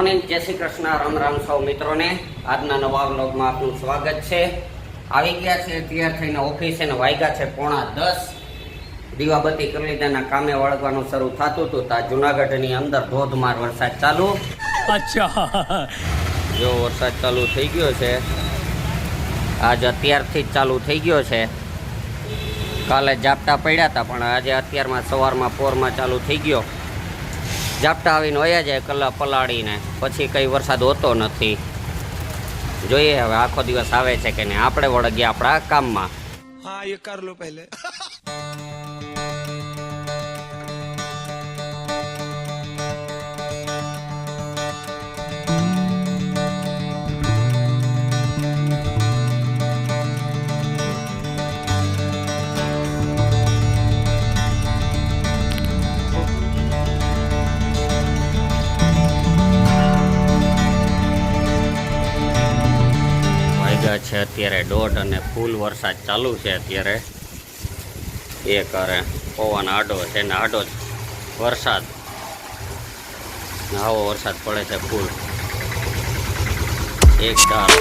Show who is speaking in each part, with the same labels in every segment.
Speaker 1: Morning, જય શ્રી કૃષ્ણ, રામ રામ સૌ મિત્રોને. આજના નવા વ્લોગમાં આપનું સ્વાગત છે. આવી ગયા છે તૈયાર થઈને ઓફિસે ને વાગ્યા છે 9:30. દીવાબત્તી કરી લીધાના કામે વળગવાનું શરૂ થતું હતું ત્યાં જુનાગઢની અંદર ધોધમાર વરસાદ ચાલુ. અચ્છા, જો વરસાદ ચાલુ થઈ ગયો છે. આજ અત્યારથી જ ચાલુ થઈ ગયો છે. કાલે ઝાપટા પડ્યા હતા પણ આજે અત્યારમાં સવારમાં પોરમાં ચાલુ થઈ ગયો. ઝાપટા આવીને વયા જાય કલાક પલાળીને, પછી કંઈ વરસાદ હોતો નથી. જોઈએ હવે આખો દિવસ આવે છે કે નહીં. આપણે વળગ્યા આપણા કામમાં.
Speaker 2: હા, એ કર લો પહેલે.
Speaker 1: છે અત્યારે 1:30 અને ફૂલ વરસાદ ચાલુ છે અત્યારે. એ કરે પવન આડો છે ને આડો જ વરસાદ, આવો વરસાદ પડે છે ફૂલ એક ધાર.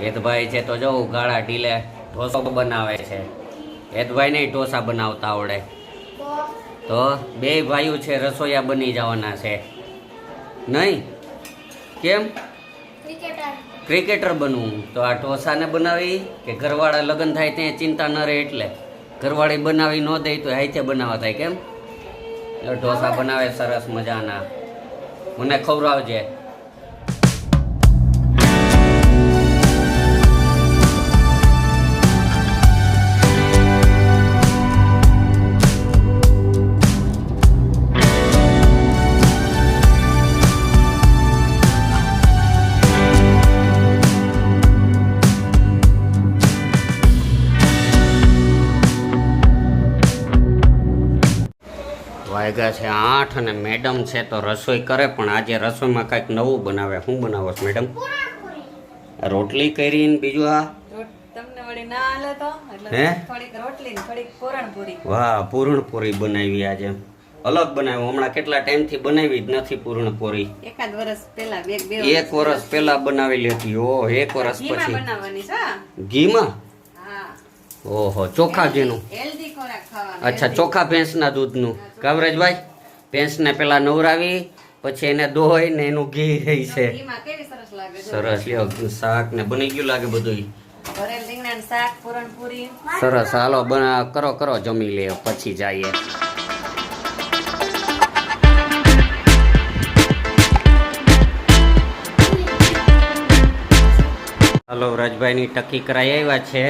Speaker 1: હેતભાઈ છે તો જવું ગાળા ઢીલે ઢોસો બનાવે છે. હેતભાઈ ને ઢોસા બનાવતા આવડે તો બે ભાઈઓ છે રસોઈયા બની જવાના છે. નહીં કેમ? ક્રિકેટર બનવું. તો આ ઢોસાને બનાવી કે ઘરવાળા લગ્ન થાય ત્યાં ચિંતા ન રહે એટલે ઘરવાળી બનાવી ન દે તો હાથે બનાવવા થાય. કેમ? ઢોસા બનાવે સરસ મજાના, મને ખવડાવજે. વાગ્યા છે 8 અને મેડમ છે તો રસોઈ કરે, પણ આજે રસોઈમાં કંઈક નવું બનાવે. શું બનાવો છો મેડમ? રોટલી કરી ને બીજું આ
Speaker 3: તમને વળી ના આલે તો એટલે થોડીક રોટલી ને થોડીક પૂરણપૂરી.
Speaker 1: વાહ, પૂરણપૂરી બનાવી આજે. અલગ બનાવ્યું. હમણાં કેટલા ટાઈમથી બનાવી જ નથી પૂરણપૂરી.
Speaker 3: એકાદ વર્ષ પહેલા
Speaker 1: એક વર્ષ પહેલા બનાવી લેતી. ઓહ, એક વર્ષ પછી
Speaker 3: બનાવવાની છે.
Speaker 1: ઘીમાં?
Speaker 3: હા.
Speaker 1: ઓહો, ચોખા ઘીનું.
Speaker 3: હેલ્ધી ખોરાક ખાવાનો.
Speaker 1: અચ્છા, ચોખા ભેંસના દૂધનું. કાવરેજભાઈ, ભેંસને પેલા નવરાવી પછી એને ધોઈ ને એનું ઘી રહી છે.
Speaker 3: ઘીમાં કેવી સરસ લાગે છે.
Speaker 1: સરસ. લ્યો, શાક ને બની ગયું લાગે બધું.
Speaker 3: ભરેલ રીંગણાનું શાક, પૂરણપૂરી.
Speaker 1: સરસ. હાલો કરો જમી લે પછી જઈએ. હાલો, રાજભાઈની ટકી કરાઈ આવ્યા છે.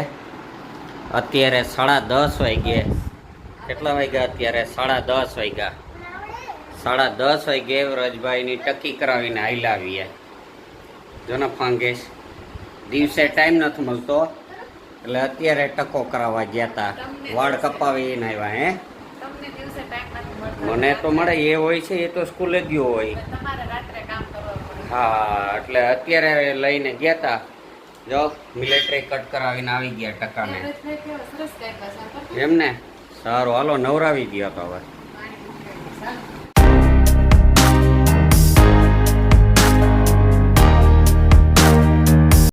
Speaker 1: અત્યારે 10:30 વાગ્યે. કેટલા વાગ્યા અત્યારે? 10:30 વાગ્યા. 10:30 વાગ્યે વ્રજભાઈની ટકી કરાવીને આવીએ. જો ને ફાંગેશ, દિવસે ટાઈમ નથી મળતો એટલે અત્યારે ટકો કરાવવા ગયા હતા. વાળ કપાવીને આવ્યા. હે,
Speaker 3: તમને દિવસે ટાઈમ નથી મળતો?
Speaker 1: મને તો મળે. એ હોય છે એ તો સ્કૂલે ગયો હોય.
Speaker 3: તમારે રાત્રે કામ કરવું પડે.
Speaker 1: હા, એટલે અત્યારે લઈને ગયા હતા. જો મિલિટરી કટ કરાવીને આવી ગયા ટકાને.
Speaker 3: સરસ કાંઈ પાછા
Speaker 1: એમને સારું. હાલો, નવરાવી ગયો તો હવે.